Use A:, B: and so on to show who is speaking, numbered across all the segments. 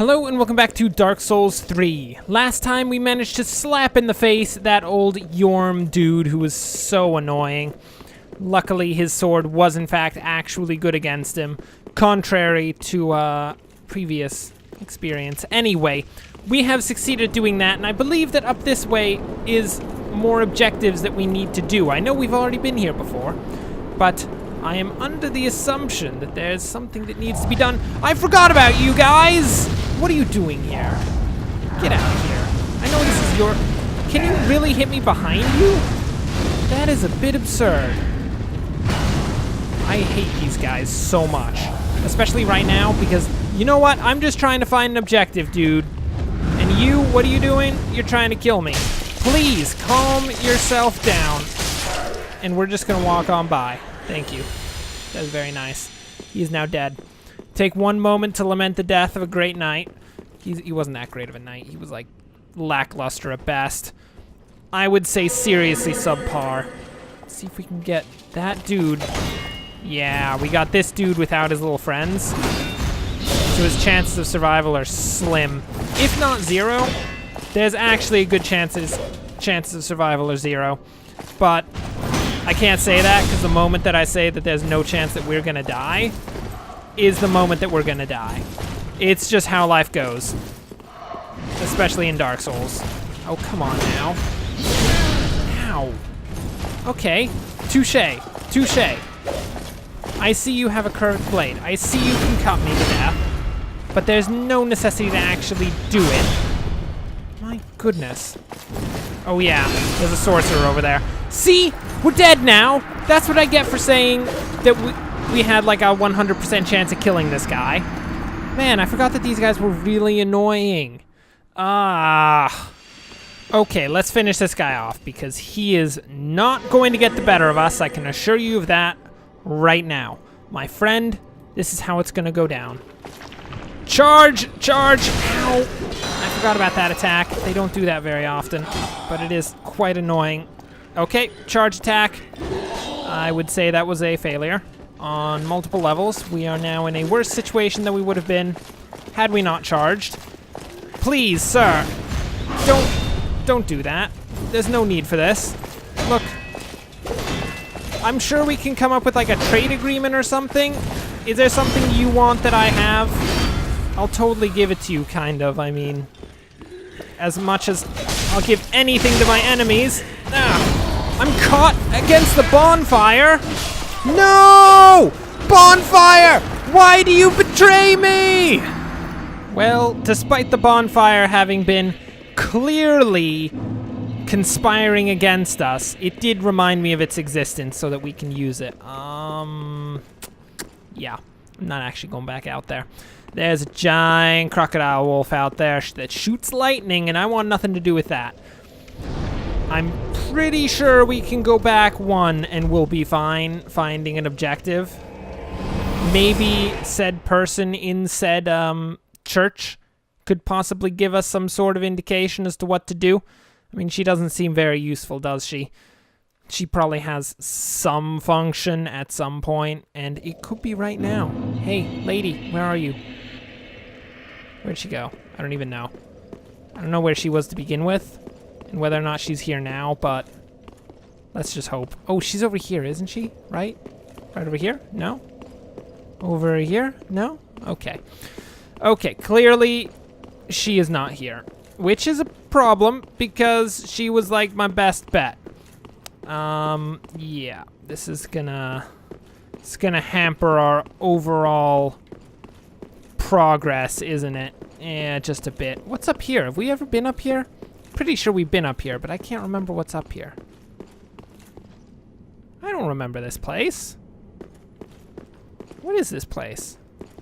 A: Hello and welcome back to Dark Souls 3. Last time we managed to slap in the face that old Yorm dude who was so annoying. Luckily his sword was in fact actually good against him, contrary to previous experience. Anyway, we have succeeded doing that, and I believe that up this way is more objectives that we need to do. I know we've already been here before, but I am under the assumption that there's something that needs to be done. I forgot about you guys! What are you doing here? Get out of here. I know this is your... Can you really hit me behind you? That is a bit absurd. I hate these guys so much. Especially right now, because, you know what? I'm just trying to find an objective, dude. And you, what are you doing? You're trying to kill me. Please, calm yourself down. And we're just gonna walk on by. Thank you. That was very nice. He is now dead. Take one moment to lament the death of a great knight. He wasn't that great of a knight. He was like lackluster at best. I would say seriously subpar. Let's see if we can get that dude. Yeah, we got this dude without his little friends. So his chances of survival are slim. If not zero, there's actually a good chance his chances of survival are zero. But I can't say that because the moment that I say that there's no chance that we're gonna die is the moment that we're gonna die. It's just how life goes. Especially in Dark Souls. Oh, come on now. Ow. Okay. Touche. Touche. I see you have a curved blade. I see you can cut me to death. But there's no necessity to actually do it. My goodness. Oh yeah, there's a sorcerer over there. See? We're dead now. That's what I get for saying that we had like a 100% chance of killing this guy. Man, I forgot that these guys were really annoying. Okay, let's finish this guy off because he is not going to get the better of us. I can assure you of that right now. My friend, this is how it's gonna go down. Charge! Charge! Ow! I forgot about that attack. They don't do that very often, but it is quite annoying. Okay, charge attack. I would say that was a failure on multiple levels. We are now in a worse situation than we would have been had we not charged. Please, sir, don't do that. There's no need for this. Look, I'm sure we can come up with like a trade agreement or something. Is there something you want that I have? I'll totally give it to you, kind of. I mean, as much as I'll give anything to my enemies. I'm caught against the bonfire. No! Bonfire! Why do you betray me? Well, despite the bonfire having been clearly conspiring against us, it did remind me of its existence so that we can use it. Yeah, I'm not actually going back out there. There's a giant crocodile wolf out there that shoots lightning, and I want nothing to do with that. I'm pretty sure we can go back one and we'll be fine finding an objective. Maybe said person in said church could possibly give us some sort of indication as to what to do. I mean, she doesn't seem very useful, does she? She probably has some function at some point, and it could be right now. Hey, lady, where are you? Where'd she go? I don't even know. I don't know where she was to begin with, and whether or not she's here now, but let's just hope. Oh, she's over here, isn't she? Right? Right over here? No? Over here? No? Okay. Okay, clearly she is not here, which is a problem because she was like my best bet. Yeah, this is gonna hamper our overall progress, isn't it? Yeah, just a bit. What's up here? Have we ever been up here? Pretty sure we've been up here, but I can't remember what's up here. I don't remember this place. What is this place?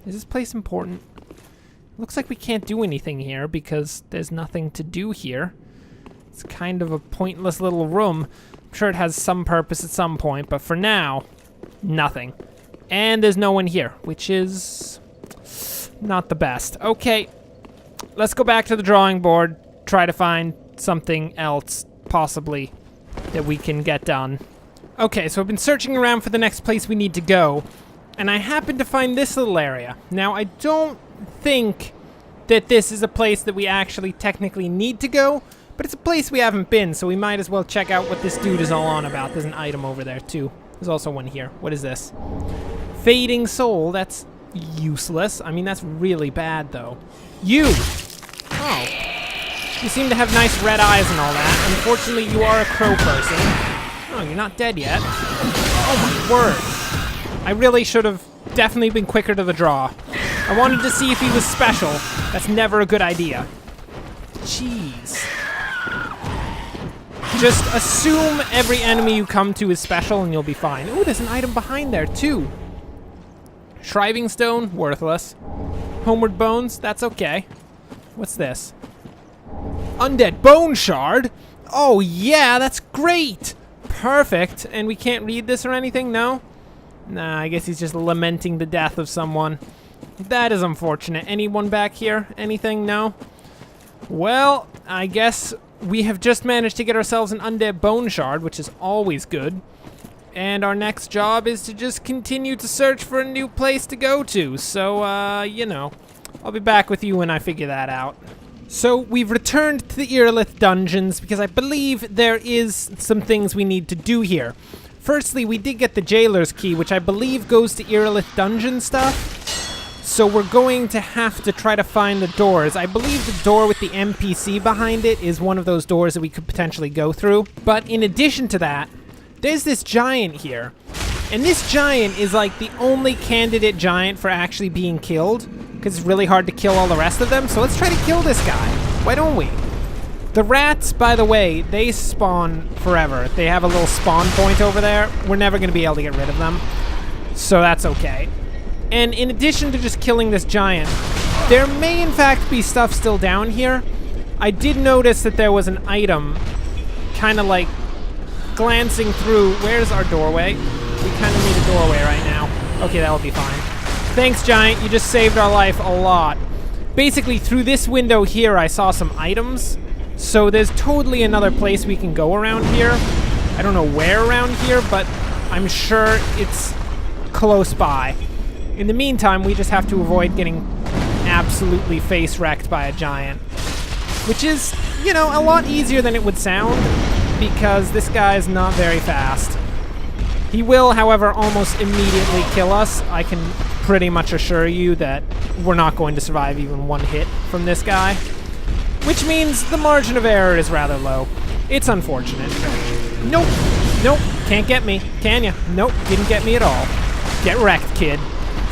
A: Is this place important? Looks like we can't do anything here because there's nothing to do here. It's kind of a pointless little room. I'm sure it has some purpose at some point, but for now, nothing. And there's no one here, which is not the best. Okay, let's go back to the drawing board, try to find something else, possibly, that we can get done. Okay, so I've been searching around for the next place we need to go, and I happened to find this little area. Now, I don't think that this is a place that we actually technically need to go, but it's a place we haven't been, so we might as well check out what this dude is all on about. There's an item over there, too. There's also one here. What is this? Fading soul. That's useless. I mean, that's really bad, though. You! Oh. You seem to have nice red eyes and all that. Unfortunately, you are a crow person. Oh, you're not dead yet. Oh, my word. I really should have definitely been quicker to the draw. I wanted to see if he was special. That's never a good idea. Jeez. Just assume every enemy you come to is special and you'll be fine. Ooh, there's an item behind there, too. Shriving stone, worthless. Homeward bones, that's okay. What's this? Undead bone shard? Oh, yeah, that's great. Perfect. And we can't read this or anything, no? Nah, I guess he's just lamenting the death of someone. That is unfortunate. Anyone back here? Anything? No? Well, I guess we have just managed to get ourselves an undead bone shard, which is always good. And our next job is to just continue to search for a new place to go to. So, you know, I'll be back with you when I figure that out. So, we've returned to the Irilith dungeons because I believe there is some things we need to do here. Firstly, we did get the jailer's key, which I believe goes to Irilith dungeon stuff. So we're going to have to try to find the doors. I believe the door with the NPC behind it is one of those doors that we could potentially go through. But in addition to that, there's this giant here. And this giant is like the only candidate giant for actually being killed, because it's really hard to kill all the rest of them. So let's try to kill this guy. Why don't we? The rats, by the way, they spawn forever. They have a little spawn point over there. We're never going to be able to get rid of them. So that's okay. And in addition to just killing this giant, there may in fact be stuff still down here. I did notice that there was an item kind of like glancing through. Where's our doorway? We kind of need a doorway right now. Okay, that'll be fine. Thanks, giant. You just saved our life a lot. Basically, through this window here, I saw some items. So there's totally another place we can go around here. I don't know where around here, but I'm sure it's close by. In the meantime, we just have to avoid getting absolutely face wrecked by a giant. Which is, you know, a lot easier than it would sound, because this guy is not very fast. He will, however, almost immediately kill us. I can pretty much assure you that we're not going to survive even one hit from this guy. Which means the margin of error is rather low. It's unfortunate. Nope. Nope. Can't get me. Can ya? Nope. Didn't get me at all. Get wrecked, kid.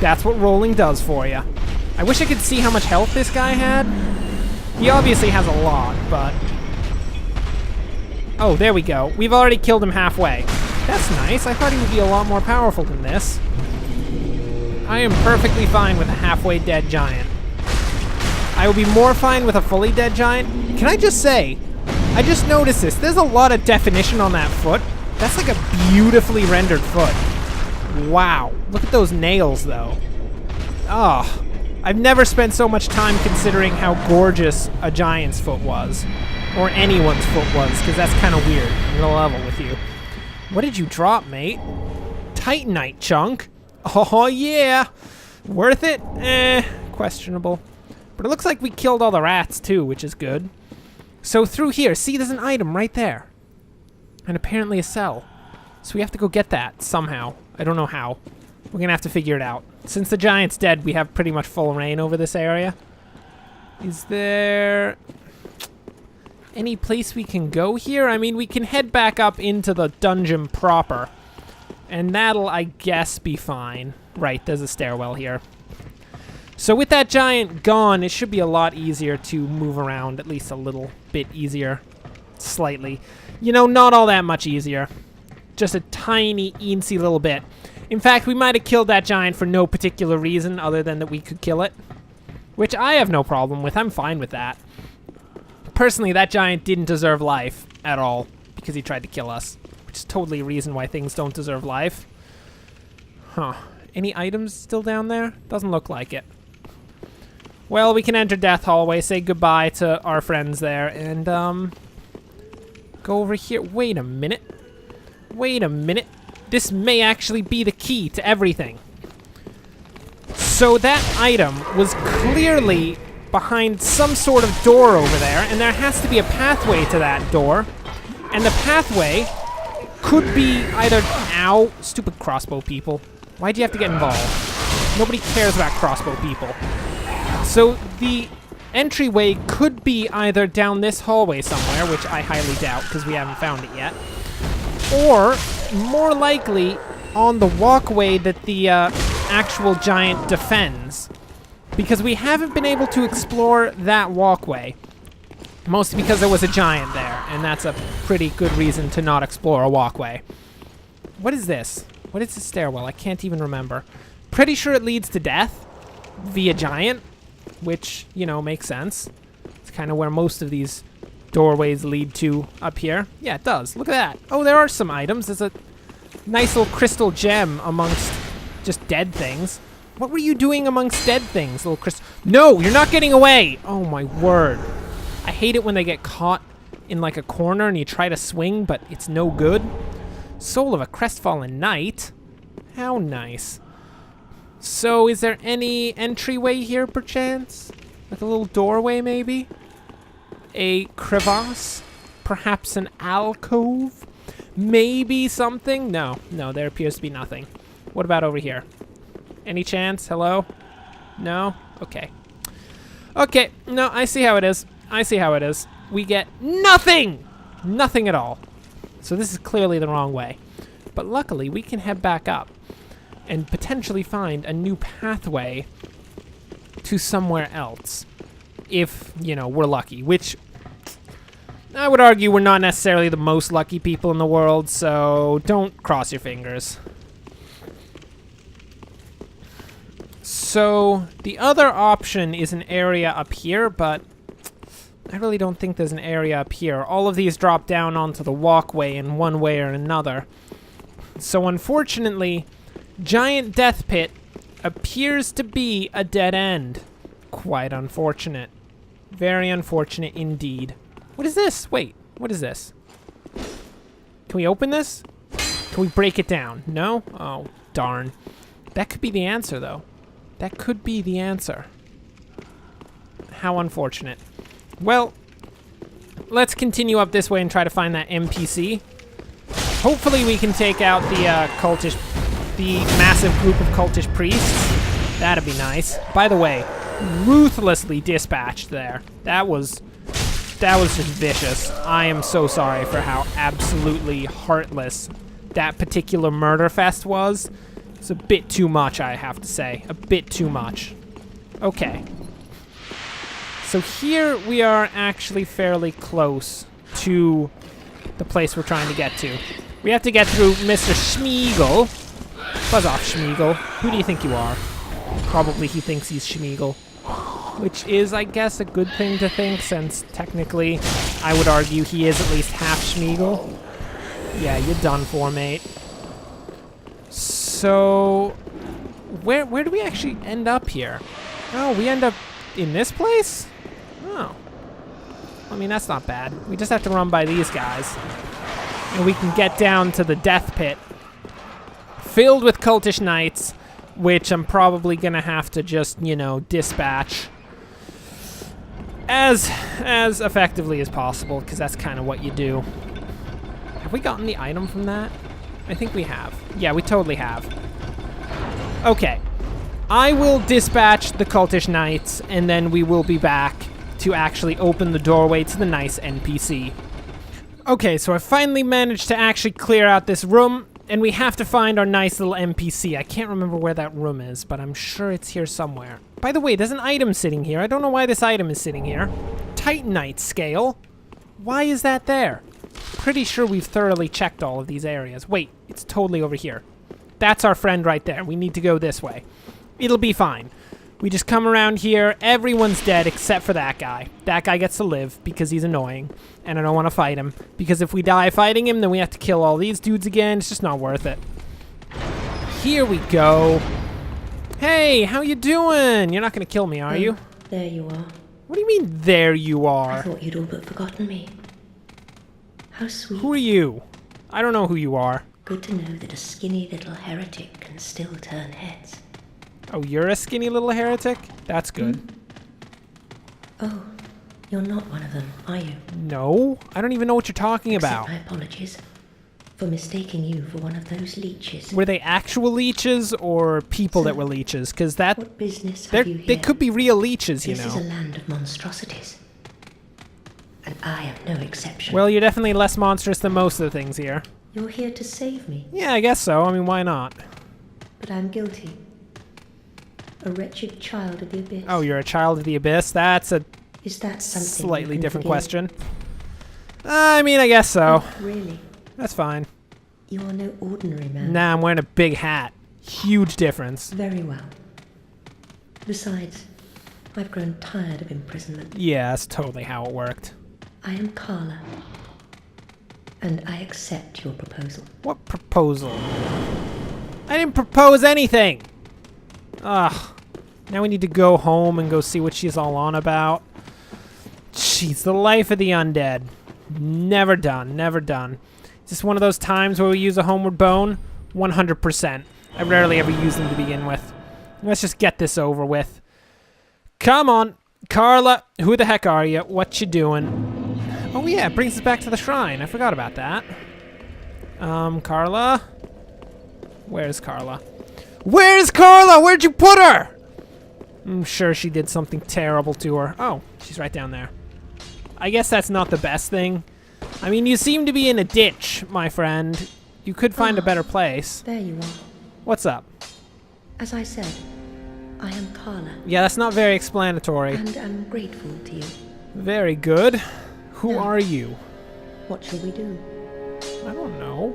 A: That's what rolling does for you. I wish I could see how much health this guy had. He obviously has a lot, but... Oh, there we go. We've already killed him halfway. That's nice. I thought he would be a lot more powerful than this. I am perfectly fine with a halfway dead giant. I will be more fine with a fully dead giant. Can I just say, I just noticed this. There's a lot of definition on that foot. That's like a beautifully rendered foot. Wow. Look at those nails, though. Oh, I've never spent so much time considering how gorgeous a giant's foot was. Or anyone's foot was, because that's kind of weird. I'm gonna level with you. What did you drop, mate? Titanite chunk? Oh, yeah. Worth it? Questionable. But it looks like we killed all the rats, too, which is good. So through here, see, there's an item right there. And apparently a cell. So we have to go get that somehow. I don't know how. We're gonna have to figure it out. Since the giant's dead, we have pretty much full reign over this area. Is there any place we can go here? I mean, we can head back up into the dungeon proper. And that'll, I guess, be fine. Right, there's a stairwell here. So with that giant gone, it should be a lot easier to move around. At least a little bit easier. Slightly. You know, not all that much easier. Just a tiny, eensy little bit. In fact, we might have killed that giant for no particular reason other than that we could kill it. Which I have no problem with. I'm fine with that. Personally, that giant didn't deserve life at all because he tried to kill us. Which is totally a reason why things don't deserve life. Huh. Any items still down there? Doesn't look like it. Well, we can enter Death Hallway, say goodbye to our friends there, and, go over here. Wait a minute. Wait a minute. This may actually be the key to everything. So that item was clearly behind some sort of door over there, and there has to be a pathway to that door. And the pathway could be either... Ow, stupid crossbow people. Why'd you have to get involved? Nobody cares about crossbow people. So the entryway could be either down this hallway somewhere, which I highly doubt because we haven't found it yet, or more likely on the walkway that the actual giant defends, because we haven't been able to explore that walkway, mostly because there was a giant there, and that's a pretty good reason to not explore a walkway. What is this? What is the stairwell? I can't even remember. Pretty sure it leads to death via giant, which, you know, makes sense. It's kind of where most of these doorways lead to up here. Yeah, it does. Look at that. Oh, there are some items. There's a nice little crystal gem amongst just dead things. What were you doing amongst dead things, little crystal? No, you're not getting away. Oh, my word. I hate it when they get caught in like a corner and you try to swing, but it's no good. Soul of a crestfallen knight. How nice. So, is there any entryway here, perchance? Like a little doorway, maybe? A crevasse? Perhaps an alcove? Maybe something? No, there appears to be nothing. What about over here? Any chance? Hello? No? Okay. Okay, no, I see how it is. I see how it is. We get nothing! Nothing at all. So this is clearly the wrong way. But luckily, we can head back up and potentially find a new pathway to somewhere else. If, you know, we're lucky. Which, I would argue we're not necessarily the most lucky people in the world, so don't cross your fingers. So, the other option is an area up here, but I really don't think there's an area up here. All of these drop down onto the walkway in one way or another. So, unfortunately, Giant Death Pit appears to be a dead end. Quite unfortunate. Very unfortunate indeed. What is this? Wait, what is this? Can we open this? Can we break it down? No? Oh, darn. That could be the answer, though. That could be the answer. How unfortunate. Well, let's continue up this way and try to find that NPC. Hopefully we can take out the massive group of cultish priests. That'd be nice. By the way, ruthlessly dispatched there. That was just vicious. I am so sorry for how absolutely heartless that particular murder fest was. It's a bit too much, I have to say. A bit too much. Okay. So here we are actually fairly close to the place we're trying to get to. We have to get through Mr. Schmeagol. Buzz off, Schmeagol. Who do you think you are? Probably he thinks he's Schmeagol. Which is, I guess, a good thing to think, since technically, I would argue he is at least half Schmeagol. Yeah, you're done for, mate. So, where do we actually end up here? Oh, we end up in this place? Oh. I mean, that's not bad. We just have to run by these guys. And we can get down to the death pit. Filled with cultish knights, which I'm probably gonna have to just, you know, dispatch as effectively as possible, because that's kind of what you do. Have we gotten the item from that? I think we have. Yeah, we totally have. Okay. I will dispatch the cultish knights, and then we will be back to actually open the doorway to the nice NPC. Okay, so I finally managed to actually clear out this room, and we have to find our nice little NPC. I can't remember where that room is, but I'm sure it's here somewhere. By the way, there's an item sitting here. I don't know why this item is sitting here. Titanite scale. Why is that there? Pretty sure we've thoroughly checked all of these areas. Wait, it's totally over here. That's our friend right there. We need to go this way. It'll be fine. We just come around here. Everyone's dead except for that guy. That guy gets to live because he's annoying. And I don't want to fight him. Because if we die fighting him, then we have to kill all these dudes again. It's just not worth it. Here we go. Hey, how you doing? You're not going to kill me, are you?
B: There you are.
A: What do you mean, there you are?
B: I thought you'd all but forgotten me. How sweet.
A: Who are you? I don't know who you are.
B: Good to know that a skinny little heretic can still turn heads.
A: Oh, you're a skinny little heretic? That's good.
B: Oh, you're not one of them, are you?
A: No, I don't even know what you're talking about.
B: Accept my apologies for mistaking you for one of those leeches.
A: Were they actual leeches or people that were leeches? Because
B: What business have you here?
A: they could be real leeches, you
B: This is a
A: know.
B: land of monstrosities. And I am no exception.
A: Well, you're definitely less monstrous than most of the things here.
B: You're here to save me,
A: Yeah, I guess so. I mean, why not?
B: but I'm guilty. A wretched child of the abyss.
A: Oh, you're a child of the abyss? That's a
B: Is that something
A: slightly
B: you can
A: different
B: forgive?
A: question. I mean, I guess so.
B: Oh, really?
A: That's fine.
B: You're no ordinary man.
A: Nah, I'm wearing a big hat. Huge difference.
B: Very well. Besides, I've grown tired of imprisonment.
A: Yeah, that's totally how it worked.
B: I am Carla, and I accept your proposal.
A: What proposal? I didn't propose anything! Ugh. Now we need to go home and go see what she's all on about. Jeez, the life of the undead. Never done, never done. Is this one of those times where we use a homeward bone? 100%. I rarely ever use them to begin with. Let's just get this over with. Come on, Carla, who the heck are you? What you doing? Oh yeah, it brings us back to the shrine. I forgot about that. Carla? Where's Carla? Where's Carla? Where'd you put her? I'm sure she did something terrible to her. Oh, she's right down there. I guess that's not the best thing. I mean, you seem to be in a ditch, my friend. You could find a better place.
B: There you are.
A: What's up?
B: As I said, I am Carla,
A: Yeah, that's not very explanatory.
B: and am grateful to you.
A: Very good. Who
B: No.
A: are you?
B: What shall we do?
A: I don't know.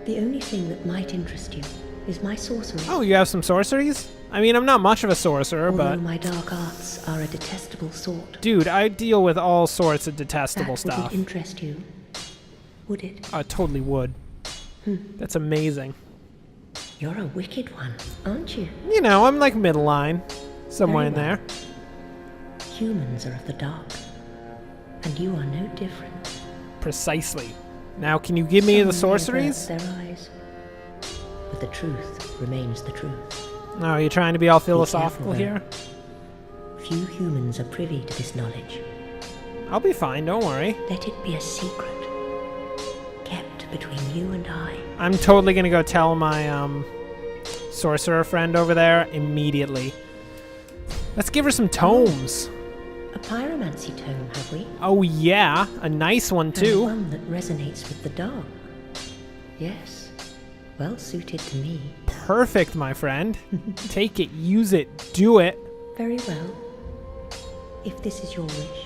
B: The only thing that might interest you is my sorcery.
A: Oh, you have some sorceries? I mean, I'm not much of a sorcerer,
B: Although
A: but...
B: my dark arts are a detestable sort.
A: Dude, I deal with all sorts of detestable
B: That
A: stuff.
B: wouldn't interest you, would it?
A: I totally would. That's amazing.
B: You're a wicked one, aren't you?
A: You know, I'm like middle line. Somewhere in
B: Very well.
A: there.
B: Humans are of the dark, and you are no different.
A: Precisely. Now, can you give me the
B: Some may avert
A: sorceries?
B: their eyes, but the truth remains the truth.
A: No, are you trying to be all
B: careful,
A: philosophical
B: though.
A: here?
B: Few humans are privy to this knowledge.
A: I'll be fine, don't worry.
B: Let it be a secret, kept between you and I.
A: I'm totally gonna go tell my, sorcerer friend over there immediately. Let's give her some tomes.
B: A pyromancy tome, have we?
A: Oh yeah, a nice one
B: And
A: too.
B: one that resonates with the dark. Yes, well suited to me.
A: Perfect, my friend. Take it, use it, do it.
B: Very well. If this is your wish.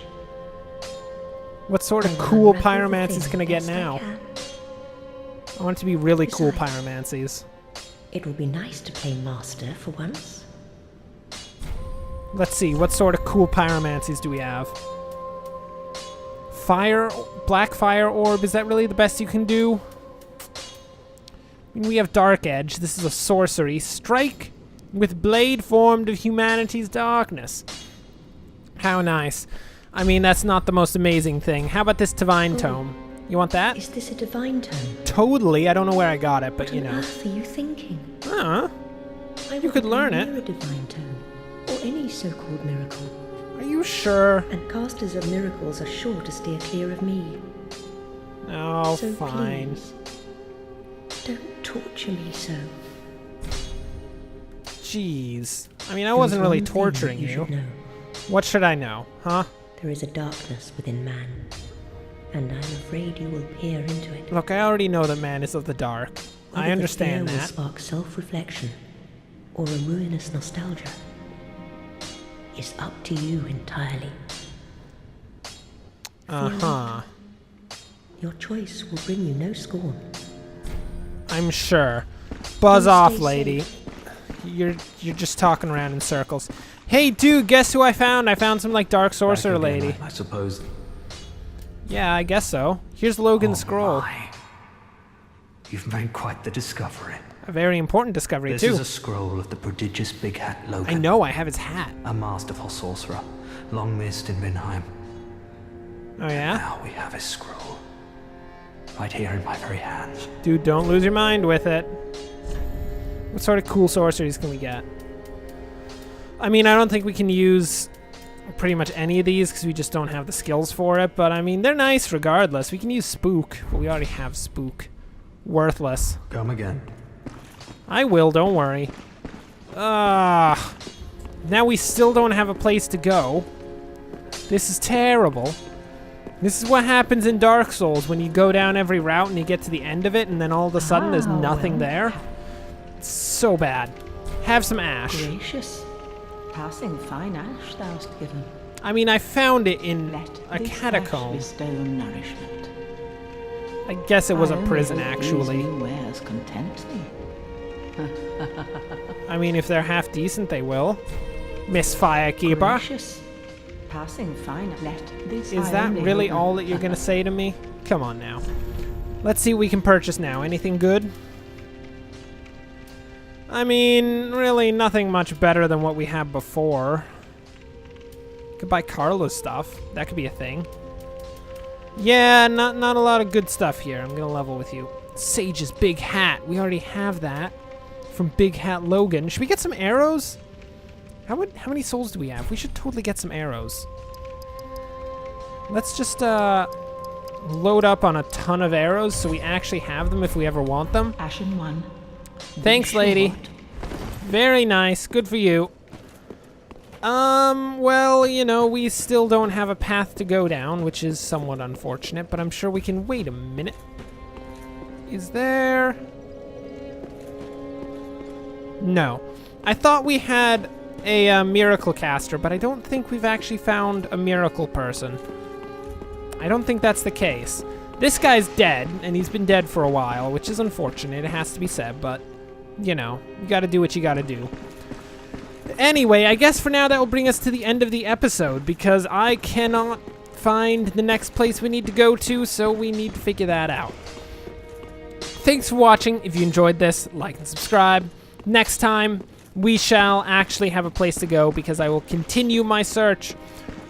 A: What sort
B: I
A: of
B: will
A: cool
B: unravel the
A: pyromancies
B: thing
A: can I get
B: best
A: now?
B: can.
A: I want it to be really cool
B: Besides-
A: pyromancies.
B: It will be nice to play master for once.
A: Let's see, what sort of cool pyromancies do we have? Black fire orb, is that really the best you can do? I mean, we have Dark Edge, this is a sorcery. Strike with blade formed of humanity's darkness. How nice. I mean, that's not the most amazing thing. How about this Divine Tome? You want that?
B: Is this a divine tome?
A: Totally, I don't know where I got it, but
B: What
A: you
B: on
A: know.
B: earth are you thinking?
A: Huh?
B: I
A: You could
B: wouldn't
A: learn
B: go
A: it.
B: near a divine tome, or any so-called miracle.
A: Are you sure?
B: And casters of miracles are sure to steer clear of me.
A: Oh,
B: So
A: fine.
B: please, don't torture me so.
A: Jeez. I mean, I
B: There
A: wasn't
B: is
A: really
B: one thing
A: torturing
B: that you.
A: you.
B: Should know.
A: What should I know? Huh?
B: There is a darkness within man, and I'm afraid you will peer into it.
A: Look, I already know that man is of the dark.
B: Whether
A: I understand
B: the fear will
A: that.
B: spark self-reflection or a ruinous nostalgia is up to you entirely.
A: Uh-huh.
B: Your choice will bring you no scorn.
A: I'm sure. Buzz
B: Please
A: off,
B: stay
A: lady. You're just talking around in circles. Hey, dude, guess who I found? I found some, like, dark sorcerer
C: Back again,
A: lady.
C: I suppose.
A: Yeah, I guess so. Here's Logan's scroll.
C: My. You've made quite the discovery.
A: A very important discovery,
C: This
A: too.
C: is a scroll of the prodigious Big Hat Logan.
A: I know, I have his hat.
C: A masterful sorcerer, long missed in Vinheim.
A: Oh, yeah?
C: Now we have his scroll. Right here in my very hands.
A: Dude, don't lose your mind with it. What sort of cool sorceries can we get? I mean, I don't think we can use pretty much any of these because we just don't have the skills for it. But I mean, they're nice regardless. We can use Spook, but we already have Spook. Worthless.
C: Come again.
A: I will, don't worry. Now we still don't have a place to go. This is terrible. This is what happens in Dark Souls when you go down every route and you get to the end of it and then all of a sudden there's nothing there. It's so bad. Have some ash.
B: Gracious, passing fine ash thou'st given.
A: I mean, I found it in
B: Let
A: a
B: this
A: catacomb.
B: ash bestow nourishment.
A: I guess it was a
B: I
A: prison,
B: will
A: actually.
B: use new wares content thee.
A: I mean, if they're half decent, they will. Miss Firekeeper.
B: Gracious, passing fine. Let this
A: Is that
B: iron
A: really
B: live.
A: all that you're gonna say to me? Come on now. Let's see what we can purchase now. Anything good? I mean, really nothing much better than what we had before. Could buy Carla's stuff. That could be a thing. Yeah, not a lot of good stuff here. I'm gonna level with you. Sage's big hat. We already have that from Big Hat Logan. Should we get some arrows? How many souls do we have? We should totally get some arrows. Let's just load up on a ton of arrows so we actually have them if we ever want them.
B: Ashen one.
A: Thanks, lady. Very nice. Good for you. Well, you know, we still don't have a path to go down, which is somewhat unfortunate, but I'm sure we can wait a minute. Is there... No. I thought we had a miracle caster, but I don't think we've actually found a miracle person. I don't think that's the case. This guy's dead, and he's been dead for a while, which is unfortunate, it has to be said, but, you know, you gotta do what you gotta do. Anyway, I guess for now that will bring us to the end of the episode, because I cannot find the next place we need to go to, so we need to figure that out. Thanks for watching. If you enjoyed this, like and subscribe. Next time, we shall actually have a place to go, because I will continue my search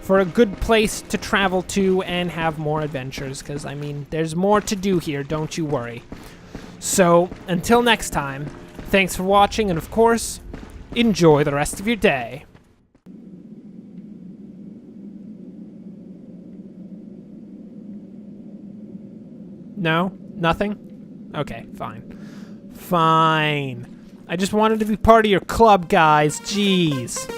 A: for a good place to travel to and have more adventures, because, I mean, there's more to do here, don't you worry. So, until next time, thanks for watching, and of course, enjoy the rest of your day. No? Nothing? Okay, fine. Fine. I just wanted to be part of your club, guys. Jeez.